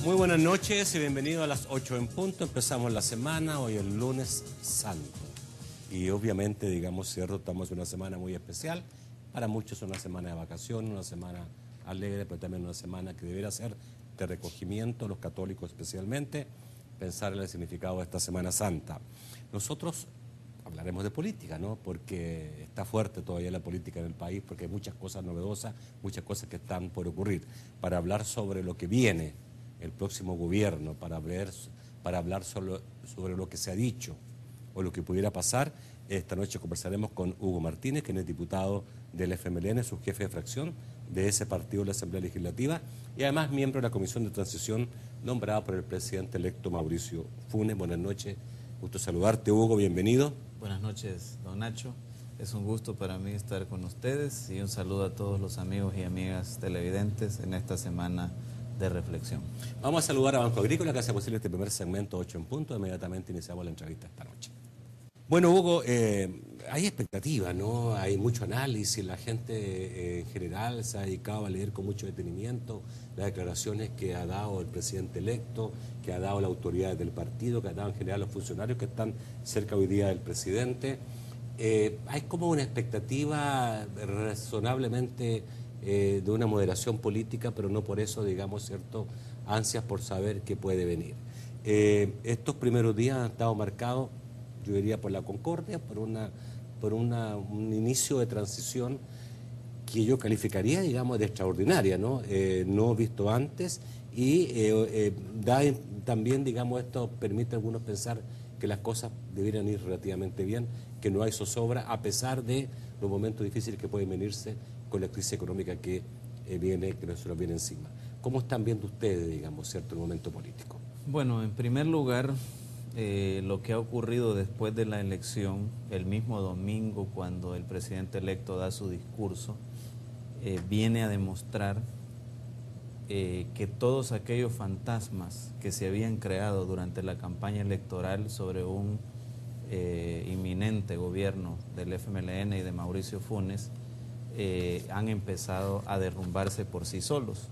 Muy buenas noches y bienvenidos a las 8 en punto. Empezamos la semana, hoy el lunes santo. Y obviamente, digamos, cierto, estamos en una semana muy especial. Para muchos es una semana de vacaciones, una semana alegre, pero también una semana que debería ser de recogimiento, los católicos especialmente, pensar en el significado de esta Semana Santa. Nosotros hablaremos de política, ¿no? Porque está fuerte todavía la política en el país, porque hay muchas cosas novedosas, muchas cosas que están por ocurrir. Para hablar sobre lo que viene, el próximo gobierno, para hablar sobre lo que se ha dicho o lo que pudiera pasar, esta noche conversaremos con Hugo Martínez, que es diputado del FMLN, su jefe de fracción de ese partido de la Asamblea Legislativa y además miembro de la Comisión de Transición nombrada por el presidente electo Mauricio Funes. Buenas noches, gusto saludarte, Hugo, bienvenido. Buenas noches, don Nacho. Es un gusto para mí estar con ustedes y un saludo a todos los amigos y amigas televidentes en esta semana de reflexión. Vamos a saludar a Banco Agrícola, que hace posible este primer segmento 8 en punto. Inmediatamente iniciamos la entrevista esta noche. Bueno, Hugo, hay expectativas, ¿no? Hay mucho análisis, la gente en general se ha dedicado a leer con mucho detenimiento las declaraciones que ha dado el presidente electo, que ha dado las autoridades del partido, que ha dado en general los funcionarios que están cerca hoy día del presidente. Hay como una expectativa razonablemente de una moderación política, pero no por eso, digamos, cierto, ansias por saber qué puede venir. Estos primeros días han estado marcados, yo diría, por la concordia, por un inicio de transición que yo calificaría, digamos, de extraordinaria, ¿no? No visto antes y también, digamos, esto permite a algunos pensar que las cosas deberían ir relativamente bien, que no hay zozobra, a pesar de los momentos difíciles que pueden venirse con la crisis económica que nos viene encima. ¿Cómo están viendo ustedes, digamos, cierto, el momento político? Bueno, en primer lugar, lo que ha ocurrido después de la elección, el mismo domingo cuando el presidente electo da su discurso, viene a demostrar que todos aquellos fantasmas que se habían creado durante la campaña electoral sobre un inminente gobierno del FMLN y de Mauricio Funes han empezado a derrumbarse por sí solos.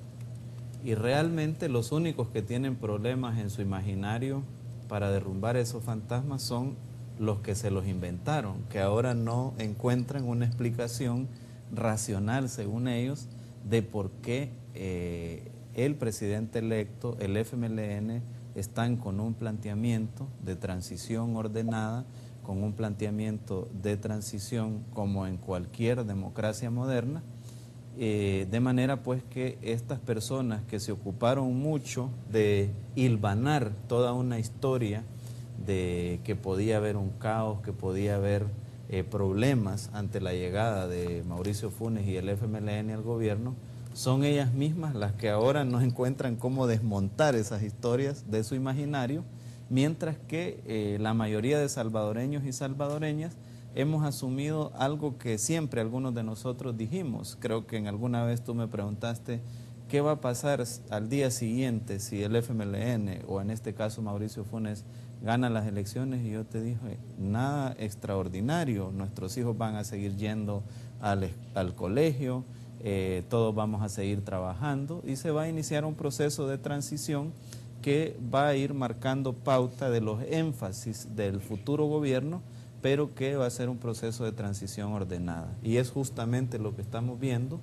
Y realmente los únicos que tienen problemas en su imaginario para derrumbar esos fantasmas son los que se los inventaron, que ahora no encuentran una explicación racional, según ellos, de por qué el presidente electo, el FMLN, están con un planteamiento de transición ordenada, con un planteamiento de transición como en cualquier democracia moderna, de manera pues que estas personas que se ocuparon mucho de hilvanar toda una historia de que podía haber un caos, que podía haber problemas ante la llegada de Mauricio Funes y el FMLN al gobierno, son ellas mismas las que ahora no encuentran cómo desmontar esas historias de su imaginario, mientras que la mayoría de salvadoreños y salvadoreñas hemos asumido algo que siempre algunos de nosotros dijimos. Creo que en alguna vez tú me preguntaste qué va a pasar al día siguiente si el FMLN o en este caso Mauricio Funes gana las elecciones, y yo te dije, nada extraordinario, nuestros hijos van a seguir yendo al colegio, todos vamos a seguir trabajando y se va a iniciar un proceso de transición que va a ir marcando pauta de los énfasis del futuro gobierno, pero que va a ser un proceso de transición ordenada. Y es justamente lo que estamos viendo,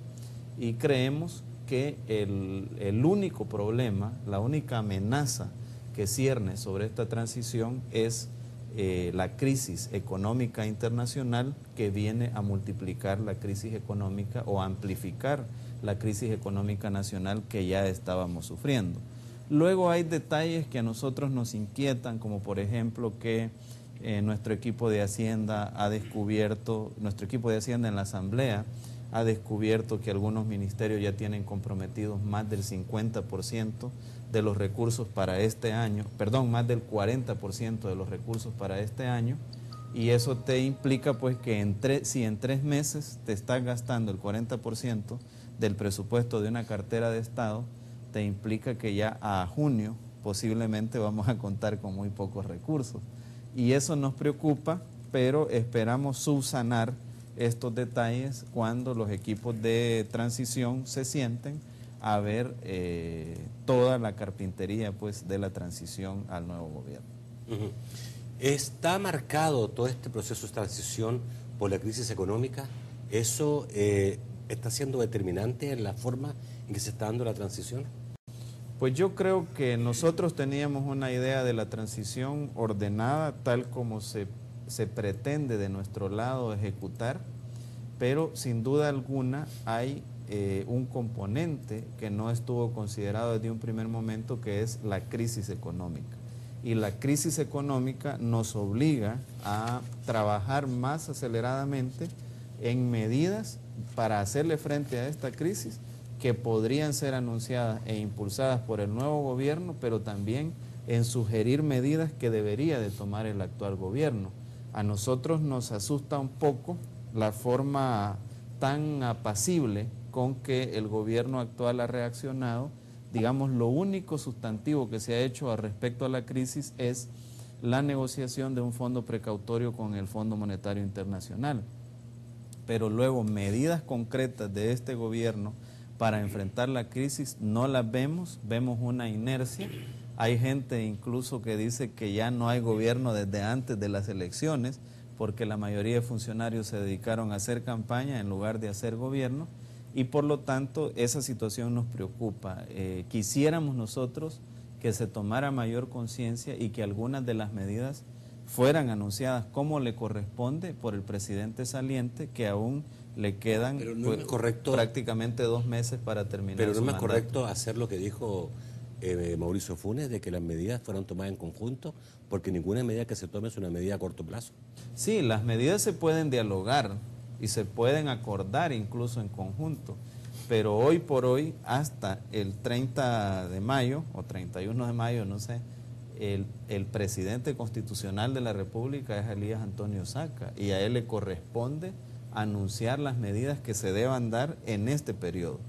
y creemos que el único problema, la única amenaza que cierne sobre esta transición es la crisis económica internacional, que viene a multiplicar la crisis económica o a amplificar la crisis económica nacional que ya estábamos sufriendo. Luego hay detalles que a nosotros nos inquietan, como por ejemplo que nuestro equipo de Hacienda en la Asamblea ha descubierto que algunos ministerios ya tienen comprometidos más del 50% de los recursos para este año, perdón, más del 40% de los recursos para este año, y eso te implica pues que si en 3 meses te estás gastando el 40% del presupuesto de una cartera de Estado, te implica que ya a junio posiblemente vamos a contar con muy pocos recursos. Y eso nos preocupa, pero esperamos subsanar estos detalles cuando los equipos de transición se sienten a ver toda la carpintería pues, de la transición al nuevo gobierno. Ujú. ¿Está marcado todo este proceso de transición por la crisis económica? ¿Eso está siendo determinante en la forma en que se está dando la transición? Pues yo creo que nosotros teníamos una idea de la transición ordenada, tal como se pretende de nuestro lado ejecutar, pero sin duda alguna hay un componente que no estuvo considerado desde un primer momento, que es la crisis económica. Y la crisis económica nos obliga a trabajar más aceleradamente en medidas para hacerle frente a esta crisis, que podrían ser anunciadas e impulsadas por el nuevo gobierno, pero también en sugerir medidas que debería de tomar el actual gobierno. A nosotros nos asusta un poco la forma tan apacible con que el gobierno actual ha reaccionado. Digamos, lo único sustantivo que se ha hecho al respecto a la crisis es la negociación de un fondo precautorio con el Fondo Monetario Internacional. Pero luego medidas concretas de este gobierno para enfrentar la crisis no las vemos, vemos una inercia. Hay gente incluso que dice que ya no hay gobierno desde antes de las elecciones, porque la mayoría de funcionarios se dedicaron a hacer campaña en lugar de hacer gobierno, y por lo tanto esa situación nos preocupa. Quisiéramos nosotros que se tomara mayor conciencia y que algunas de las medidas fueran anunciadas como le corresponde por el presidente saliente, que aún le quedan prácticamente 2 meses para terminar Pero no su es más mandato. correcto hacer lo que dijo Mauricio Funes, de que las medidas fueran tomadas en conjunto, porque ninguna medida que se tome es una medida a corto plazo. Sí, las medidas se pueden dialogar y se pueden acordar incluso en conjunto, pero hoy por hoy, hasta el 30 de mayo o 31 de mayo, no sé, el presidente constitucional de la República es Elías Antonio Saca, y a él le corresponde anunciar las medidas que se deban dar en este periodo.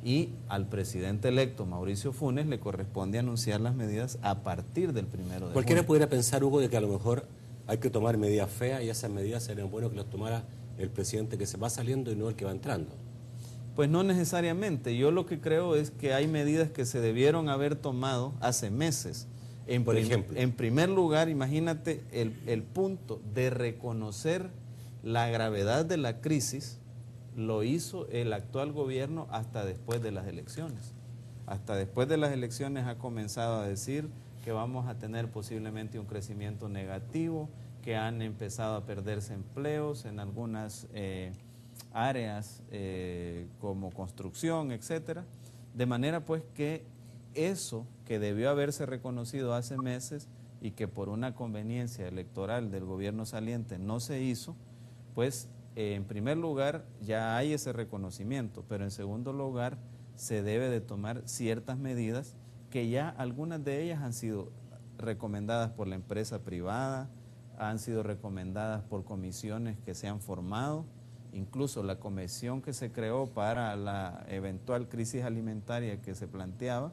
Y al presidente electo, Mauricio Funes, le corresponde anunciar las medidas a partir del 1 de Cualquiera junio. pudiera pensar, Hugo, de que a lo mejor hay que tomar medidas feas, y esas medidas serían bueno que las tomara el presidente que se va saliendo y no el que va entrando. Pues no necesariamente. Yo lo que creo es que hay medidas que se debieron haber tomado hace meses. Por ejemplo. En primer lugar, imagínate el punto de reconocer la gravedad de la crisis, lo hizo el actual gobierno hasta después de las elecciones. Hasta después de las elecciones ha comenzado a decir que vamos a tener posiblemente un crecimiento negativo, que han empezado a perderse empleos en algunas áreas como construcción, etcétera. De manera pues que eso que debió haberse reconocido hace meses y que por una conveniencia electoral del gobierno saliente no se hizo, pues en primer lugar ya hay ese reconocimiento, pero en segundo lugar se debe de tomar ciertas medidas que ya algunas de ellas han sido recomendadas por la empresa privada, han sido recomendadas por comisiones que se han formado. Incluso la comisión que se creó para la eventual crisis alimentaria que se planteaba,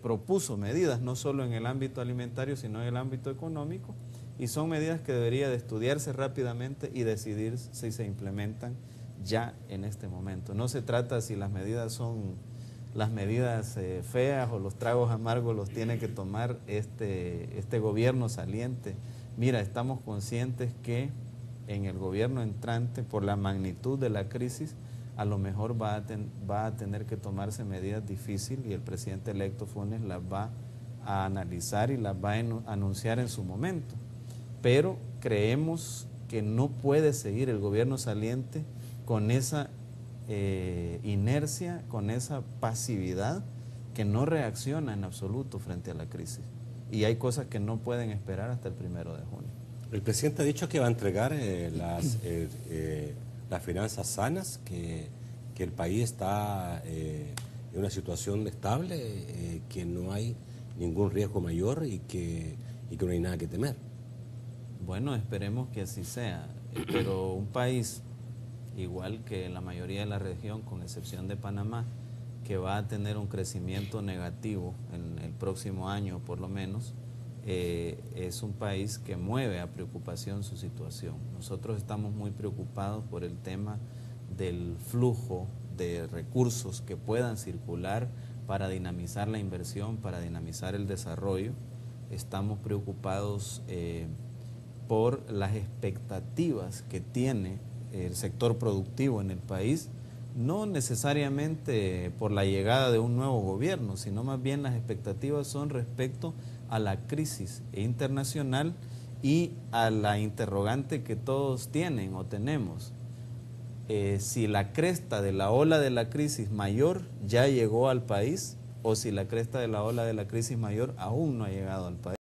propuso medidas no solo en el ámbito alimentario, sino en el ámbito económico, y son medidas que debería de estudiarse rápidamente y decidir si se implementan ya en este momento. No se trata si las medidas son las medidas feas o los tragos amargos los tiene que tomar este gobierno saliente. Mira, estamos conscientes que en el gobierno entrante, por la magnitud de la crisis, a lo mejor va a tener que tomarse medidas difíciles, y el presidente electo Funes las va a analizar y las va a anunciar en su momento. Pero creemos que no puede seguir el gobierno saliente con esa inercia, con esa pasividad, que no reacciona en absoluto frente a la crisis. Y hay cosas que no pueden esperar hasta el 1 de junio. El presidente ha dicho que va a entregar las finanzas sanas, que el país está en una situación estable, que no hay ningún riesgo mayor y que no hay nada que temer. Bueno, esperemos que así sea, pero un país igual que la mayoría de la región, con excepción de Panamá, que va a tener un crecimiento negativo en el próximo año por lo menos, es un país que mueve a preocupación su situación. Nosotros estamos muy preocupados por el tema del flujo de recursos que puedan circular para dinamizar la inversión, para dinamizar el desarrollo. Estamos preocupados por las expectativas que tiene el sector productivo en el país, no necesariamente por la llegada de un nuevo gobierno, sino más bien las expectativas son respecto a la crisis internacional y a la interrogante que todos tienen o tenemos. Si la cresta de la ola de la crisis mayor ya llegó al país o si la cresta de la ola de la crisis mayor aún no ha llegado al país.